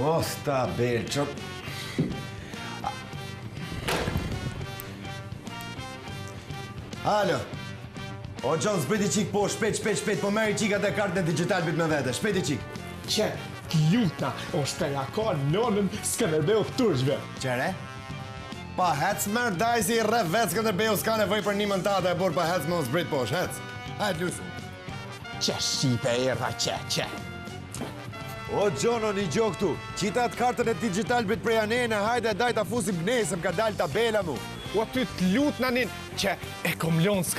Mos ta belqo. Alo. O Gjon, zbriti qik po, shpejt, po meri qikat e kartën e digitalbit me vete, shpejt i qik. Që, t'lutna, o shpela ka nonën Skënderbeu turqve. Qere? Pa hec mërë dajsi i rref vetë Skënderbeu s'ka nevoj për një mëntate e burë pa hec me o zbrit posh, hec. Hajt lusu. Që shqipe erra që. O Gjon, o një gjo këtu, qitat kartën e digitalbit prej anene, hajde daj ta fusim nesëm ka dal tabela mu. O ty t'lutna nin, që e kom lonë